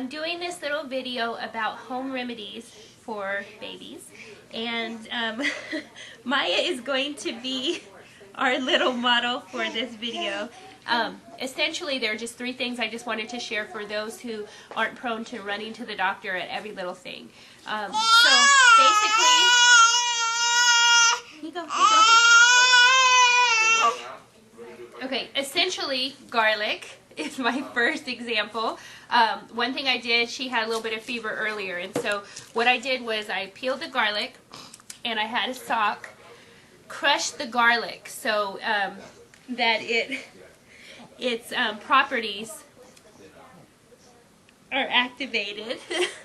doing this little video about home remedies for babies, and MaYah is going to be our little model for this video. Essentially, there are just 3 things I just wanted to share for those who aren't prone to running to the doctor at every little thing. So basically, here you go. Okay, essentially, garlic is my first example. One thing I did, she had a little bit of fever earlier, and so what I did was I peeled the garlic, and I had a sock, crushed the garlic so that its properties are activated.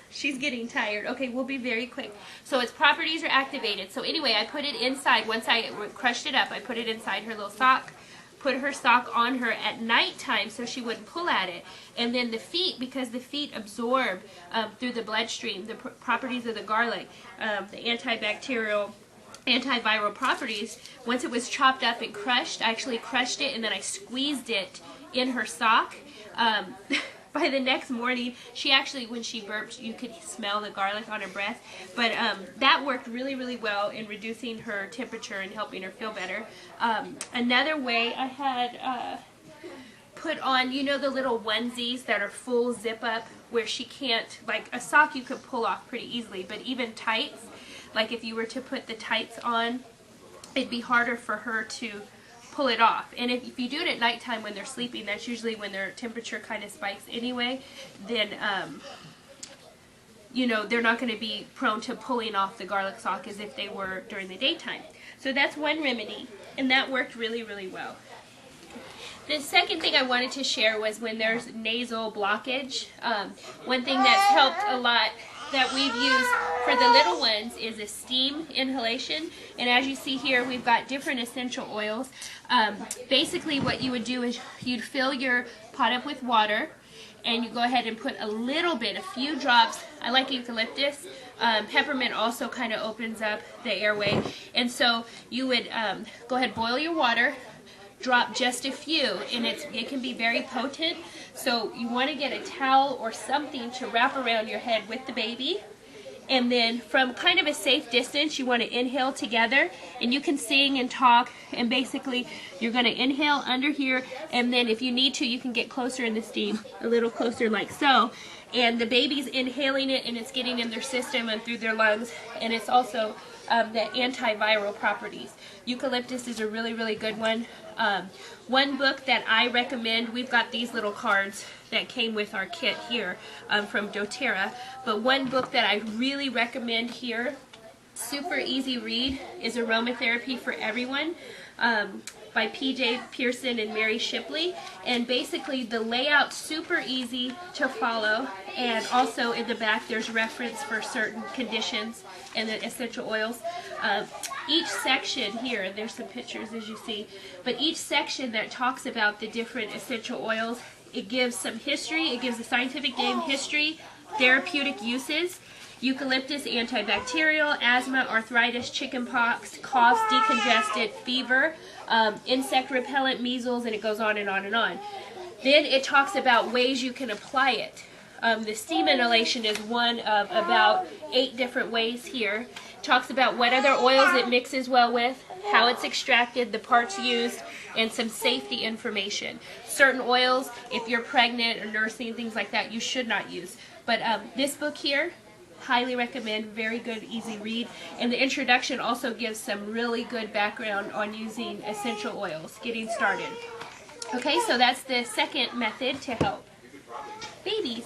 She's getting tired. Okay, we'll be very quick. So its properties are activated. So anyway, I put it inside. Once I crushed it up, I put it inside her little sock. Put her sock on her at nighttime so she wouldn't pull at it. And then the feet, because the feet absorb through the bloodstream the properties of the garlic, the antibacterial, antiviral properties. Once it was chopped up and crushed, I actually crushed it and then I squeezed it in her sock. By the next morning, she actually, when she burped, you could smell the garlic on her breath. But that worked really, really well in reducing her temperature and helping her feel better. Another way I had put on, you know, the little onesies that are full zip up where she can't, like a sock you could pull off pretty easily, but even tights, like if you were to put the tights on, it'd be harder for her to pull it off. And if you do it at nighttime when they're sleeping, that's usually when their temperature kind of spikes anyway, then you know, they're not going to be prone to pulling off the garlic sock as if they were during the daytime. So that's one remedy, and that worked really, really well. The second thing I wanted to share was when there's nasal blockage. One thing that's helped a lot that we've used for the little ones is a steam inhalation, and as you see here, we've got different essential oils. Basically what you would do is you'd fill your pot up with water, and you go ahead and put a little bit, a few drops. I like eucalyptus. Peppermint also kind of opens up the airway, and so you would go ahead, boil your water, drop just a few, and it can be very potent. So you want to get a towel or something to wrap around your head with the baby, and then from kind of a safe distance you want to inhale together, and you can sing and talk, and basically you're going to inhale under here, and then if you need to you can get closer in the steam, a little closer like so, and the baby's inhaling it and it's getting in their system and through their lungs, and it's also the antiviral properties. Eucalyptus is a really, really good one. One book that I recommend, we've got these little cards that came with our kit here from doTERRA, but one book that I really recommend here, super easy read, is Aromatherapy for Everyone by P.J. Pearson and Mary Shipley, and basically the layout super easy to follow, and also in the back there's reference for certain conditions and the essential oils. Each section here, there's some pictures as you see, but each section that talks about the different essential oils, it gives some history, it gives a scientific name, history, therapeutic uses. Eucalyptus, antibacterial, asthma, arthritis, chickenpox, cough, decongestant, fever, insect repellent, measles, and it goes on and on and on. Then it talks about ways you can apply it. The steam inhalation is one of about 8 different ways here. It talks about what other oils it mixes well with, how it's extracted, the parts used, and some safety information. Certain oils, if you're pregnant or nursing, things like that, you should not use. But this book here, highly recommend, very good, easy read, and the introduction also gives some really good background on using essential oils, getting started. Okay, so that's the second method to help babies.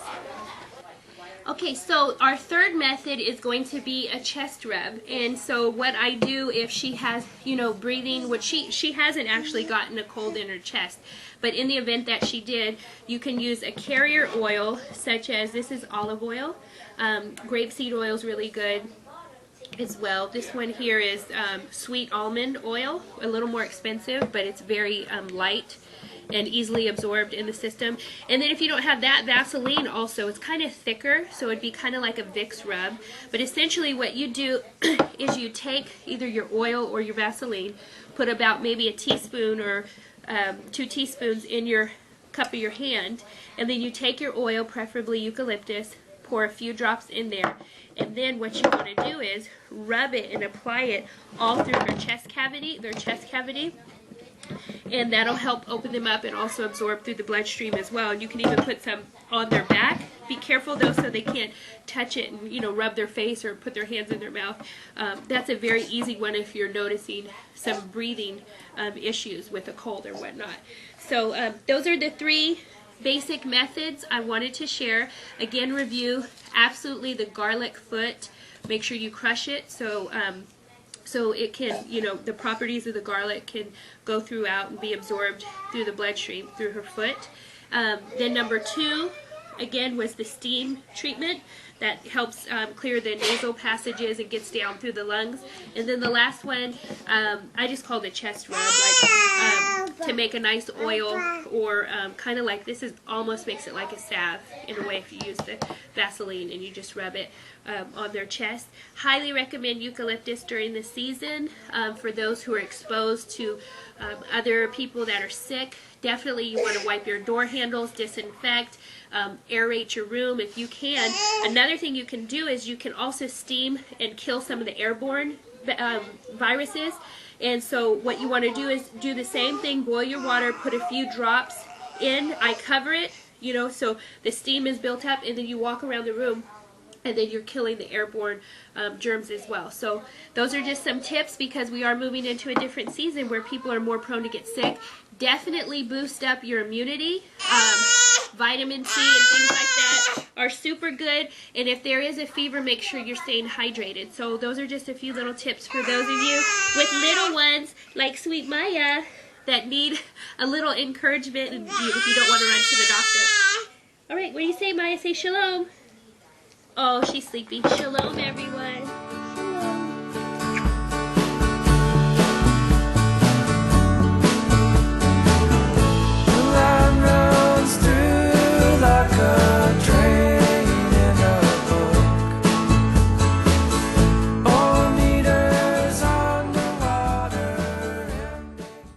Okay, so our third method is going to be a chest rub, and so what I do if she has, you know, breathing, which she hasn't actually gotten a cold in her chest, but in the event that she did, you can use a carrier oil, such as, this is olive oil, grapeseed oil is really good as well. This one here is sweet almond oil, a little more expensive, but it's very light and easily absorbed in the system. And then if you don't have that, Vaseline also, it's kind of thicker, so it'd be kind of like a Vicks rub. But essentially what you do is you take either your oil or your Vaseline, put about maybe a teaspoon or 2 teaspoons in your cup of your hand, and then you take your oil, preferably eucalyptus, pour a few drops in there, and then what you want to do is rub it and apply it all through their chest cavity, and that'll help open them up and also absorb through the bloodstream as well. And you can even put some on their back. Be careful though, so they can't touch it and, you know, rub their face or put their hands in their mouth. That's a very easy one if you're noticing some breathing issues with a cold or whatnot. So those are the 3 basic methods I wanted to share. Again, review absolutely the garlic foot. Make sure you crush it so it can, you know, the properties of the garlic can go throughout and be absorbed through the bloodstream through her foot. Then number 2, again, was the steam treatment that helps clear the nasal passages and gets down through the lungs. And then the last one, I just call the chest rub, like to make a nice oil, or kind of like, this is almost makes it like a salve in a way if you use the Vaseline and you just rub it on their chest. Highly recommend eucalyptus during the season for those who are exposed to other people that are sick. Definitely you want to wipe your door handles, disinfect, aerate your room if you can. Another thing you can do is you can also steam and kill some of the airborne viruses. And so what you want to do is do the same thing, boil your water, put a few drops in, I cover it, you know, so the steam is built up, and then you walk around the room, and then you're killing the airborne germs as well. So those are just some tips, because we are moving into a different season where people are more prone to get sick. Definitely boost up your immunity. Vitamin C and things like that are super good. And if there is a fever, make sure you're staying hydrated. So those are just a few little tips for those of you with little ones like sweet MaYah that need a little encouragement and if you don't want to run to the doctor. All right, what do you say, MaYah? Say shalom. Oh, she's sleepy. Shalom, everyone.